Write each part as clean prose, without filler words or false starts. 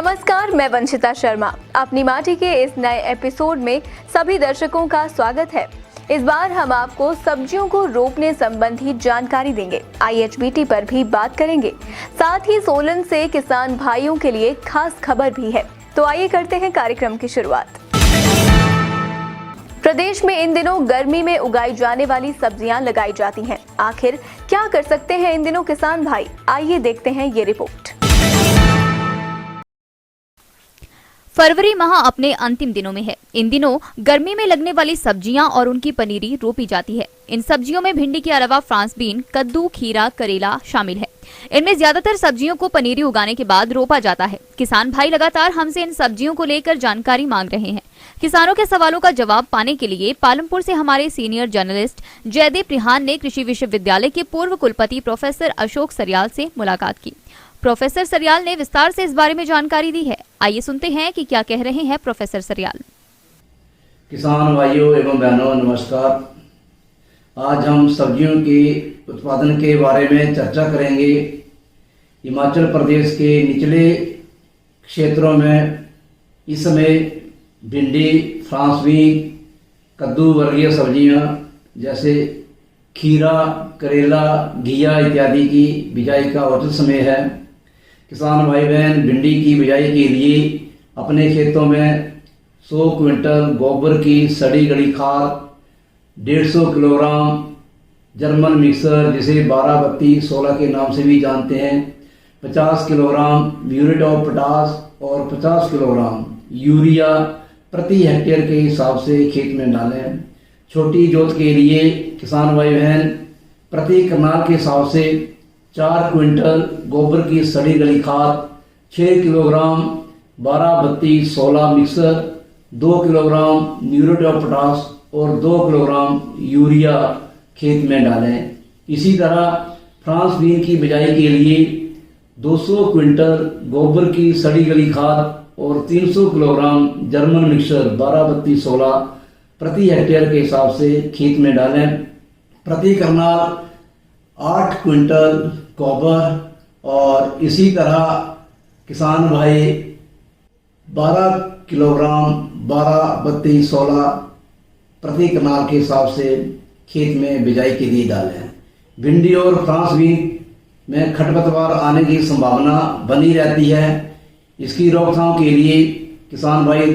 नमस्कार, मैं वंशिता शर्मा। अपनी माटी के इस नए एपिसोड में सभी दर्शकों का स्वागत है। इस बार हम आपको सब्जियों को रोपने संबंधी जानकारी देंगे, IHBT पर भी बात करेंगे। साथ ही सोलन से किसान भाइयों के लिए खास खबर भी है। तो आइए करते हैं कार्यक्रम की शुरुआत। प्रदेश में इन दिनों गर्मी में उगाई जाने वाली सब्जियां लगाई जाती हैं। आखिर क्या कर सकते हैं इन दिनों किसान भाई, आइए देखते हैं ये रिपोर्ट। फरवरी माह अपने अंतिम दिनों में है। इन दिनों गर्मी में लगने वाली सब्जियां और उनकी पनीरी रोपी जाती है। इन सब्जियों में भिंडी के अलावा फ्रांस बीन, कद्दू, खीरा, करेला शामिल है। इनमें ज्यादातर सब्जियों को पनीरी उगाने के बाद रोपा जाता है। किसान भाई लगातार हमसे इन सब्जियों को लेकर जानकारी मांग रहे हैं। किसानों के सवालों का जवाब पाने के लिए पालमपुर से हमारे सीनियर जर्नलिस्ट जयदीप रिहान ने कृषि विश्वविद्यालय के पूर्व कुलपति प्रोफेसर अशोक सरियाल से मुलाकात की। प्रोफेसर सरियाल ने विस्तार से इस बारे में जानकारी दी है। आइए सुनते हैं कि क्या कह रहे हैं प्रोफेसर सरियाल। किसान भाइयों एवं बहनों, नमस्कार। आज हम सब्जियों के उत्पादन के बारे में चर्चा करेंगे। हिमाचल प्रदेश के निचले क्षेत्रों में इस समय भिंडी, फ्रांस बीन, कद्दू वर्गीय सब्जियां जैसे खीरा, करेला, घिया इत्यादि की बिजाई का उचित समय है। किसान भाई बहन भिंडी की बिजाई के लिए अपने खेतों में 100 क्विंटल गोबर की सड़ी गली खाद, 150 किलोग्राम जर्मन मिक्सर जिसे 12-32-16 के नाम से भी जानते हैं, 50 किलोग्राम म्यूरेट ऑफ पोटास और 50 किलोग्राम यूरिया प्रति हेक्टेयर के हिसाब से खेत में डालें। छोटी जोत के लिए किसान भाई बहन प्रति कनाल के हिसाब से 4 क्विंटल गोबर की सड़ी गली खाद, 6 kilogram 12-32-16 mixer, 2 kilogram muriate of potash और 2 किलोग्राम यूरिया खेत में डालें। इसी तरह फ्रांस बीन की बिजाई के लिए 200 क्विंटल गोबर की सड़ी गली खाद और 300 किलोग्राम जर्मन मिक्सर 12-32-16 प्रति हेक्टेयर के हिसाब से खेत में डालें। प्रति कनाल 8 क्विंटल गोबर और इसी तरह किसान भाई 12 किलोग्राम 12-32-16 प्रति कनाल के हिसाब से खेत में बिजाई के लिए डालें। भिंडी और फ्रांस बीन में खरपतवार आने की संभावना बनी रहती है। इसकी रोकथाम के लिए किसान भाई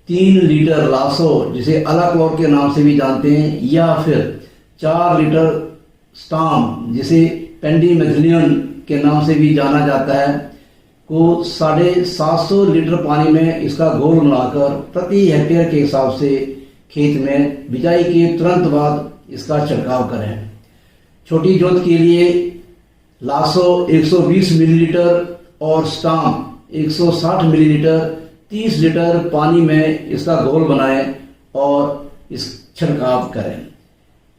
3 लीटर लासो जिसे अलाक्लोर के नाम से भी जानते हैं या फिर 4 लीटर स्टाम जिसे पेंडीमेथिलियन के नाम से भी जाना जाता है को 750 लीटर पानी में इसका घोल मिलाकर प्रति हेक्टेयर के हिसाब से खेत में बिजाई के तुरंत बाद इसका छिड़काव करें। छोटी जोत के लिए लासो 120 मिलीलीटर और स्टाम 160 मिलीलीटर 30 लीटर पानी में इसका घोल बनाएं और इस छिड़काव करें।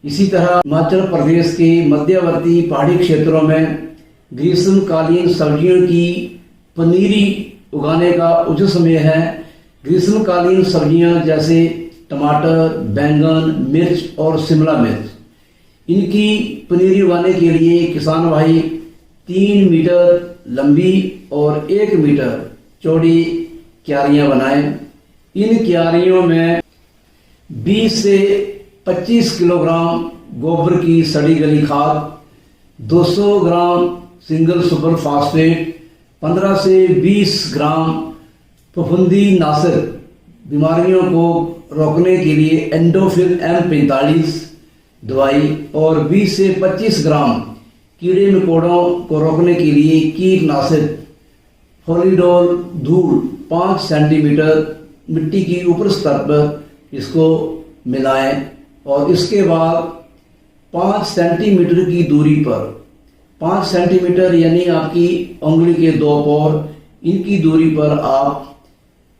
इसी तरह हिमाचल प्रदेश के मध्यवर्ती पहाड़ी क्षेत्रों में ग्रीष्मकालीन सब्जियों की पनीरी उगाने का उचित समय है। ग्रीष्मकालीन सब्जियां जैसे टमाटर, बैंगन, मिर्च और शिमला मिर्च, इनकी पनीरी उगाने के लिए किसान भाई 3 मीटर लंबी और 1 मीटर चौड़ी क्यारियां बनाएं। इन क्यारियों में 20 से 25 किलोग्राम गोबर की सड़ी गली खाद, 200 ग्राम सिंगल सुपर फास्फेट, 15 से 20 ग्राम फफूंदी नाशक बीमारियों को रोकने के लिए एंडोफिल M45 दवाई और 20 से 25 ग्राम कीड़े मकोड़ों को रोकने के लिए कीटनाशक फोलिडोल धूल 5 सेंटीमीटर मिट्टी की ऊपर स्तर पर इसको मिलाएं और इसके बाद 5 सेंटीमीटर की दूरी पर 5 सेंटीमीटर यानी आपकी उंगली के 2 पौर इनकी दूरी पर आप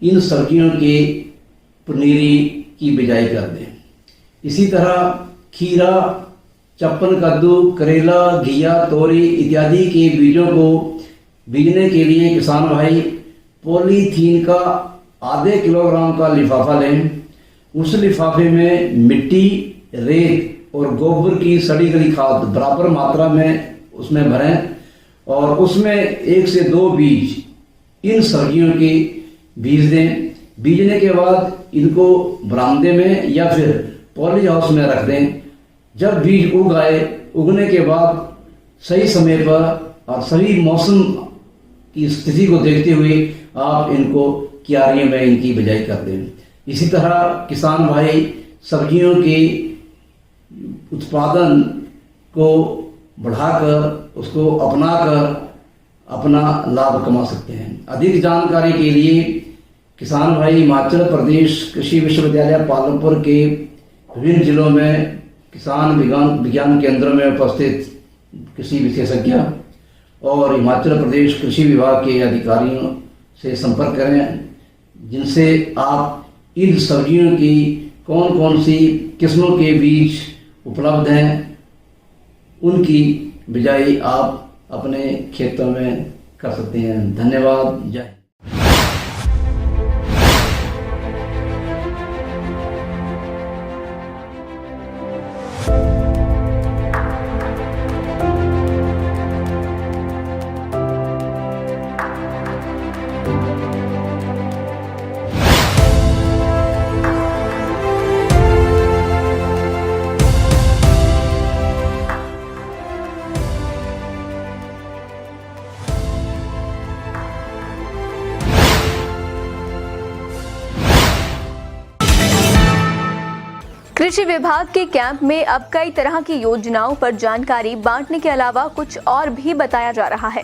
इन सब्जियों के पनीरी की बिजाई कर दें। इसी तरह खीरा, चप्पन कद्दू, करेला, घिया, तोरी इत्यादि के बीजों को बीजने के लिए किसान भाई पॉलीथीन का आधे किलोग्राम का लिफाफा लें। उस लिफाफे में मिट्टी, रेत और गोबर की सड़ी गली खाद बराबर मात्रा में उसमें भरें और उसमें 1 से 2 बीज इन सब्जियों के बीज दें। बीजने के बाद इनको बरामदे में या फिर पॉली हाउस में रख दें। जब बीज उग आए, उगने के बाद सही समय पर और सही मौसम की स्थिति को देखते हुए आप इनको क्यारियों में इनकी बिजाई कर दें। इसी तरह किसान भाई सब्जियों के उत्पादन को बढ़ाकर उसको अपनाकर अपना लाभ कमा सकते हैं। अधिक जानकारी के लिए किसान भाई हिमाचल प्रदेश कृषि विश्वविद्यालय पालमपुर के विभिन्न जिलों में किसान विज्ञान केंद्रों में उपस्थित कृषि विशेषज्ञ और हिमाचल प्रदेश कृषि विभाग के अधिकारियों से संपर्क करें, जिनसे आप इन सब्जियों की कौन कौन सी किस्मों के बीज उपलब्ध हैं उनकी बिजाई आप अपने खेतों में कर सकते हैं। धन्यवाद। जय हिंद। कृषि विभाग के कैंप में अब कई तरह की योजनाओं पर जानकारी बांटने के अलावा कुछ और भी बताया जा रहा है।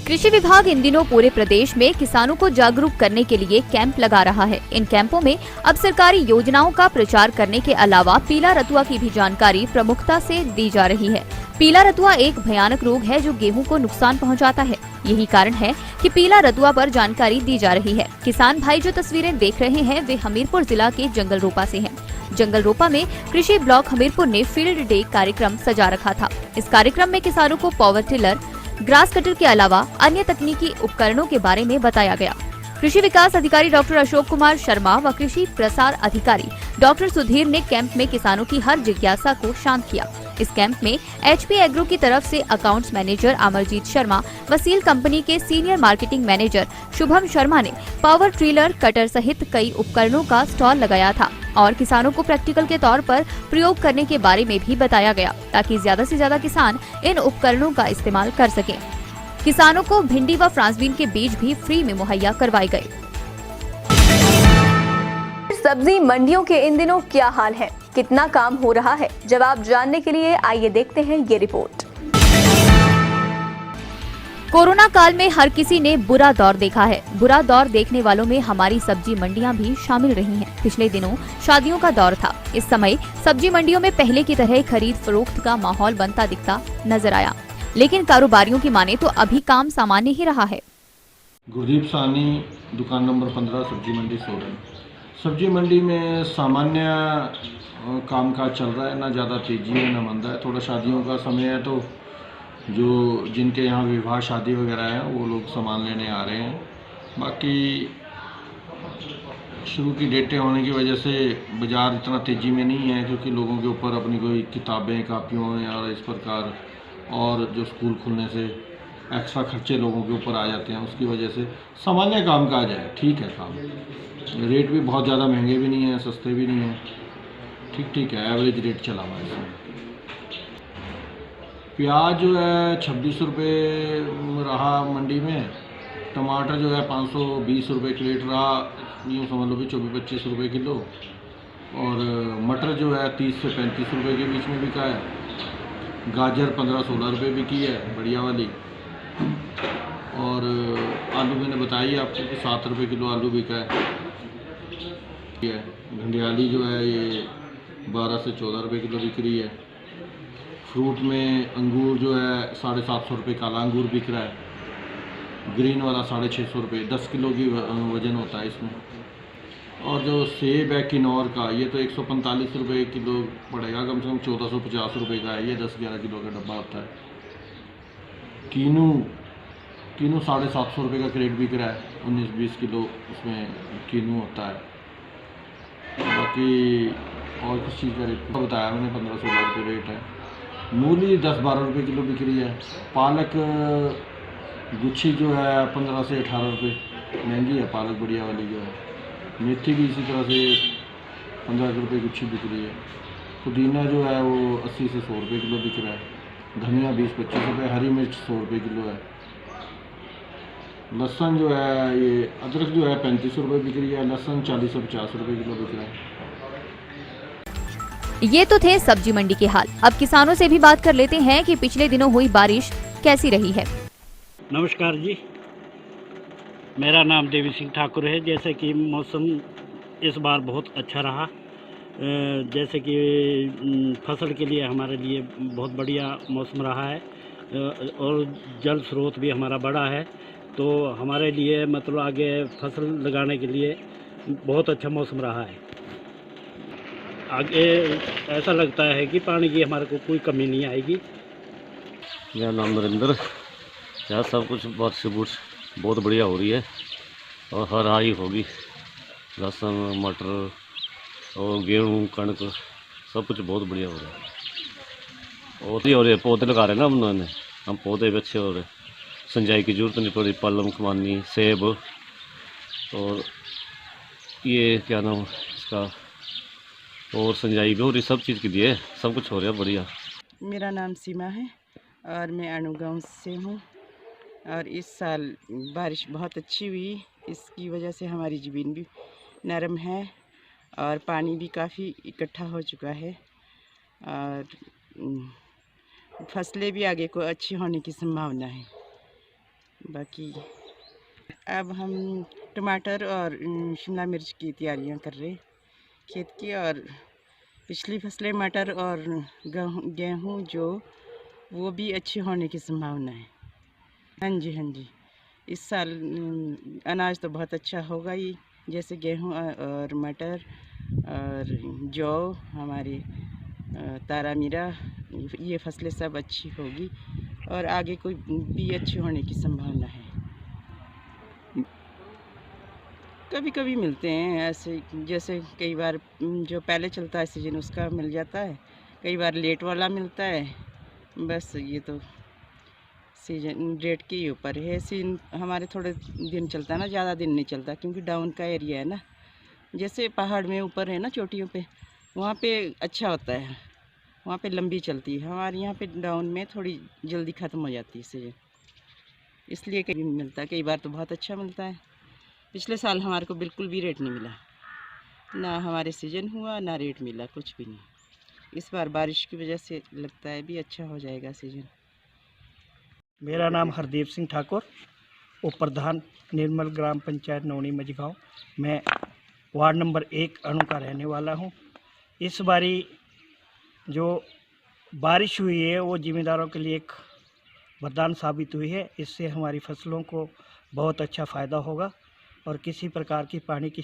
कृषि विभाग इन दिनों पूरे प्रदेश में किसानों को जागरूक करने के लिए कैंप लगा रहा है। इन कैंपों में अब सरकारी योजनाओं का प्रचार करने के अलावा पीला रतुआ की भी जानकारी प्रमुखता से दी जा रही है। पीला रतुआ एक भयानक रोग है जो गेहूं को नुकसान पहुंचाता है। यही कारण है कि पीला रतुआ पर जानकारी दी जा रही है। किसान भाई जो तस्वीरें देख रहे हैं वे हमीरपुर जिला के जंगलरोपा से हैं। जंगलरोपा में कृषि ब्लॉक हमीरपुर ने फील्ड डे कार्यक्रम सजा रखा था। इस कार्यक्रम में किसानों को पावर टिलर, ग्रास कटर के अलावा अन्य तकनीकी उपकरणों के बारे में बताया गया। कृषि विकास अधिकारी डॉक्टर अशोक कुमार शर्मा व कृषि प्रसार अधिकारी डॉक्टर सुधीर ने कैंप में किसानों की हर जिज्ञासा को शांत किया। इस कैंप में HP एग्रो की तरफ से अकाउंट्स मैनेजर अमरजीत शर्मा, वसील कंपनी के senior marketing manager Shubham Sharma ने पावर ट्रिलर, कटर सहित कई उपकरणों का स्टॉल लगाया था और किसानों को प्रैक्टिकल के तौर पर प्रयोग करने के बारे में भी बताया गया ताकि ज्यादा से ज्यादा किसान इन उपकरणों का इस्तेमाल कर सकें। किसानों को भिंडी व फ्रांसबीन के बीज भी फ्री में मुहैया करवाए गए। सब्जी मंडियों के इन दिनों क्या हाल है, कितना काम हो रहा है, जवाब जानने के लिए आइए देखते हैं ये रिपोर्ट। कोरोना काल में हर किसी ने बुरा दौर देखा है। बुरा दौर देखने वालों में हमारी सब्जी मंडियां भी शामिल रही हैं। पिछले दिनों शादियों का दौर था। इस समय सब्जी मंडियों में पहले की तरह खरीद फरोख्त का माहौल बनता दिखता नजर आया, लेकिन कारोबारियों की माने तो अभी काम सामान्य ही रहा है। गुरदीप साहनी, दुकान नंबर 15, सब्जी मंडी सोलन। सब्जी मंडी में सामान्य कामकाज चल रहा है, ना ज़्यादा तेजी है ना मंदा है। थोड़ा शादियों का समय है तो जो जिनके यहाँ विवाह शादी वगैरह है वो लोग सामान लेने आ रहे हैं। बाकी शुरू की डेटें होने की वजह से बाज़ार इतना तेज़ी में नहीं है, क्योंकि लोगों के ऊपर अपनी कोई किताबें, कापियों और इस प्रकार और जो स्कूल खुलने से एक्स्ट्रा खर्चे लोगों के ऊपर आ जाते हैं, उसकी वजह से सामान्य कामकाज है। ठीक है, काम रेट भी बहुत ज़्यादा महंगे भी नहीं है, सस्ते भी नहीं है, ठीक है, एवरेज रेट चला हुआ है इसमें। प्याज जो है 26 रुपये रहा मंडी में। टमाटर जो है 520 रुपये क्रेट रहा, यूँ समझ लो भी 24-25 रुपये किलो। और मटर जो है 30 से 35 रुपये के बीच में बिका है। गाजर 15-16 रुपये बिकी है, बढ़िया वाली। और आलू मैंने बताई आपको कि 7 रुपये किलो आलू बिका है। घंडियाली जो है ये 12 से 14 रुपये किलो बिक रही है। फ्रूट में अंगूर जो है 750 रुपये काला अंगूर बिक रहा है। ग्रीन वाला 650 रुपये, 10 किलो की वज़न होता है इसमें। और जो सेब है किन्नौर का, ये तो 145 रुपये किलो पड़ेगा, कम से कम 1450 रुपये का है। ये 10-11 किलो का डब्बा होता है। कीनू 750 रुपये का क्रेट बिक रहा है, 19-20 किलो उसमें कीनू होता है। बाकी और किस चीज़ का रेट बताया मैंने, 15-16 रुपये रेट है। मूली 10-12 रुपये किलो बिक रही है। पालक गुच्छी जो है 15 से 18 रुपये महंगी है। पालक बढ़िया वाली जो है। मेथी भी इसी तरह से 15 रुपये गुच्छी बिक रही है। पुदीना जो है वो 80 से 100 रुपये किलो बिक रहा है। धनिया 20-25 रुपये, हरी मिर्च 100 रुपये किलो है। लहसुन जो है, ये अदरक जो है 35 रुपये बिक रही है। लहसुन 40 से 50 रुपये किलो बिक रहा है। ये तो थे सब्जी मंडी के हाल। अब किसानों से भी बात कर लेते हैं कि पिछले दिनों हुई बारिश कैसी रही है। नमस्कार जी, मेरा नाम देवी सिंह ठाकुर है। जैसे कि मौसम इस बार बहुत अच्छा रहा। जैसे कि फसल के लिए हमारे लिए बहुत बढ़िया मौसम रहा है और जल स्रोत भी हमारा बड़ा है, तो हमारे लिए मतलब आगे फसल लगाने के लिए बहुत अच्छा मौसम रहा है। आगे ऐसा लगता है कि पानी की हमारे को कोई कमी नहीं आएगी। मेरा नाम नरेंद्र। यहाँ सब कुछ बारिश बहुत बढ़िया हो रही है और हर आई होगी। लहसुन, मटर और गेहूँ, कणक सब कुछ बहुत बढ़िया हो रहा है। और ये हो रहे पौधे लगा रहे हैं ना उन्होंने, हम पौधे भी अच्छे हो रहे। सिंचाई की जरूरत नहीं पड़ी। पलम, कमानी, सेब और ये क्या नाम इसका, और सिंचाई भी हो रही। सब चीज़ के लिए सब कुछ हो रहा है बढ़िया। मेरा नाम सीमा है और मैं अनु गाँव से हूँ। और इस साल बारिश बहुत अच्छी हुई, इसकी वजह से हमारी ज़मीन भी नरम है और पानी भी काफ़ी इकट्ठा हो चुका है और फसलें भी आगे को अच्छी होने की संभावना है। बाकी अब हम टमाटर और शिमला मिर्च की तैयारियां कर रहे हैं खेत की। और पिछली फसलें मटर और गेहूँ जो वो भी अच्छी होने की संभावना है। हाँ जी, इस साल अनाज तो बहुत अच्छा होगा ही। जैसे गेहूँ और मटर और जौ, हमारे तारा मीरा, ये फसलें सब अच्छी होगी और आगे कोई भी अच्छी होने की संभावना है। कभी कभी मिलते हैं ऐसे, जैसे कई बार जो पहले चलता है सीजन उसका मिल जाता है, कई बार लेट वाला मिलता है। बस ये तो सीजन रेट के ऊपर है। सीजन हमारे थोड़े दिन चलता है ना, ज़्यादा दिन नहीं चलता क्योंकि डाउन का एरिया है ना। जैसे पहाड़ में ऊपर है ना, चोटियों पे, वहाँ पे अच्छा होता है, वहाँ पे लंबी चलती है। हमारे यहाँ पे डाउन में थोड़ी जल्दी ख़त्म हो जाती है सीजन, इसलिए कभी मिलता है। कई बार तो बहुत अच्छा मिलता है। पिछले साल हमारे को बिल्कुल भी रेट नहीं मिला, ना हमारे सीजन हुआ ना रेट मिला, कुछ भी नहीं। इस बार बारिश की वजह से लगता है भी अच्छा हो जाएगा सीजन। मेरा नाम हरदीप सिंह ठाकुर, उप प्रधान निर्मल ग्राम पंचायत नौनी मझगांव। मैं वार्ड नंबर 1 अणु का रहने वाला हूं। इस बारी जो बारिश हुई है वो ज़िम्मेदारों के लिए एक वरदान साबित हुई है। इससे हमारी फसलों को बहुत अच्छा फ़ायदा होगा और किसी प्रकार की पानी की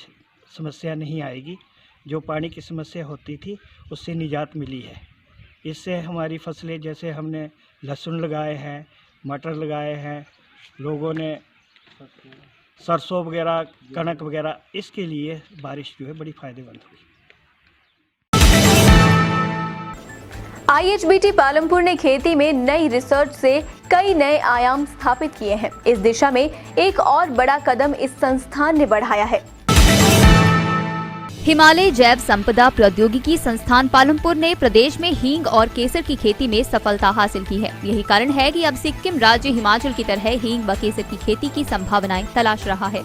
समस्या नहीं आएगी। जो पानी की समस्या होती थी उससे निजात मिली है। इससे हमारी फसलें, जैसे हमने लहसुन लगाए हैं, मटर लगाए हैं, लोगों ने सरसों वगैरह, कणक वगैरह, इसके लिए बारिश जो है बड़ी फ़ायदेमंद हुई। IHBT पालमपुर ने खेती में नई रिसर्च से कई नए आयाम स्थापित किए हैं। इस दिशा में एक और बड़ा कदम इस संस्थान ने बढ़ाया है। हिमालय जैव संपदा प्रौद्योगिकी संस्थान पालमपुर ने प्रदेश में हींग और केसर की खेती में सफलता हासिल की है। यही कारण है कि अब सिक्किम राज्य हिमाचल की तरह हींग व केसर की खेती की संभावनाएं तलाश रहा है।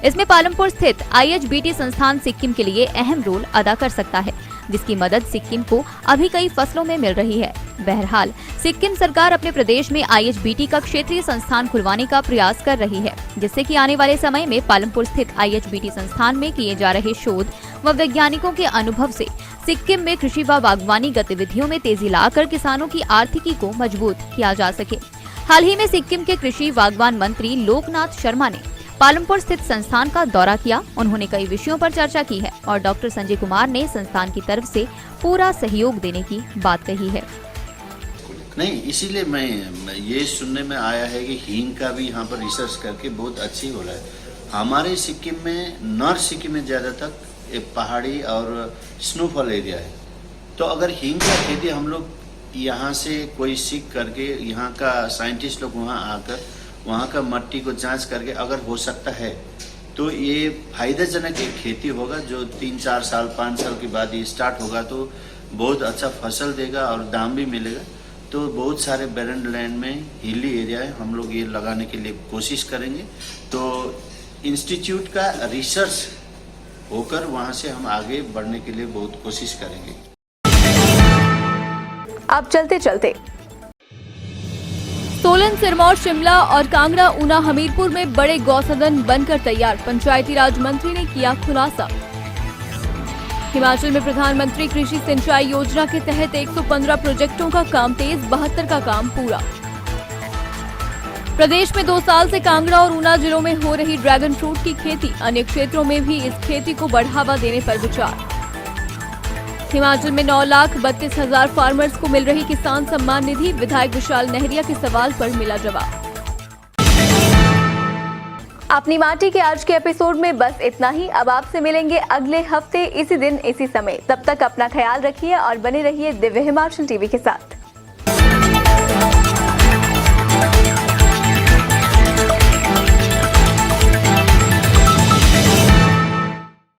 इसमें पालमपुर स्थित IHBT संस्थान सिक्किम के लिए अहम रोल अदा कर सकता है, जिसकी मदद सिक्किम को अभी कई फसलों में मिल रही है। बहरहाल सिक्किम सरकार अपने प्रदेश में IHBT का क्षेत्रीय संस्थान खुलवाने का प्रयास कर रही है, जिससे कि आने वाले समय में पालमपुर स्थित IHBT संस्थान में किए जा रहे शोध व वैज्ञानिकों के अनुभव से सिक्किम में कृषि व बागवानी गतिविधियों में तेजी लाकर किसानों की आर्थिकी को मजबूत किया जा सके। हाल ही में सिक्किम के कृषि बागवान मंत्री लोकनाथ शर्मा ने पालमपुर स्थित संस्थान का दौरा किया। उन्होंने कई विषयों पर चर्चा की है और डॉक्टर संजय कुमार ने संस्थान की तरफ से पूरा सहयोग देने की बात कही है। नहीं, इसीलिए मैं ये सुनने में आया है कि हींग का भी यहाँ पर रिसर्च करके बहुत अच्छी हो रहा है। हमारे सिक्किम में, नॉर्थ सिक्किम में ज़्यादातर एक पहाड़ी और स्नोफॉल एरिया है, तो अगर हींग का खेती हम लोग यहाँ से कोई सीख करके, यहाँ का साइंटिस्ट लोग वहाँ आकर वहाँ का मिट्टी को जांच करके अगर हो सकता है तो ये फायदेजनक एक खेती होगा, जो 3-4 साल 5 साल के बाद ये स्टार्ट होगा तो बहुत अच्छा फसल देगा और दाम भी मिलेगा। तो बहुत सारे बैरन लैंड में हिली एरिया है, हम लोग ये लगाने के लिए कोशिश करेंगे। तो इंस्टीट्यूट का रिसर्च होकर वहाँ से हम आगे बढ़ने के लिए बहुत कोशिश करेंगे। अब चलते चलते सोलन, सिरमौर, शिमला और कांगड़ा, ऊना, हमीरपुर में बड़े गौसदन बनकर तैयार, पंचायती राज मंत्री ने किया खुलासा। हिमाचल में प्रधानमंत्री कृषि सिंचाई योजना के तहत 115 प्रोजेक्टों का काम तेज, 72 का काम पूरा। प्रदेश में 2 साल से कांगड़ा और ऊना जिलों में हो रही ड्रैगन फ्रूट की खेती, अन्य क्षेत्रों में भी इस खेती को बढ़ावा देने पर विचार। हिमाचल में 9,32,000 फार्मर्स को मिल रही किसान सम्मान निधि, विधायक विशाल नहरिया के सवाल पर मिला जवाब। अपनी माटी के आज के एपिसोड में बस इतना ही। अब आपसे मिलेंगे अगले हफ्ते इसी दिन इसी समय। तब तक अपना ख्याल रखिए और बने रहिए दिव्य हिमाचल टीवी के साथ।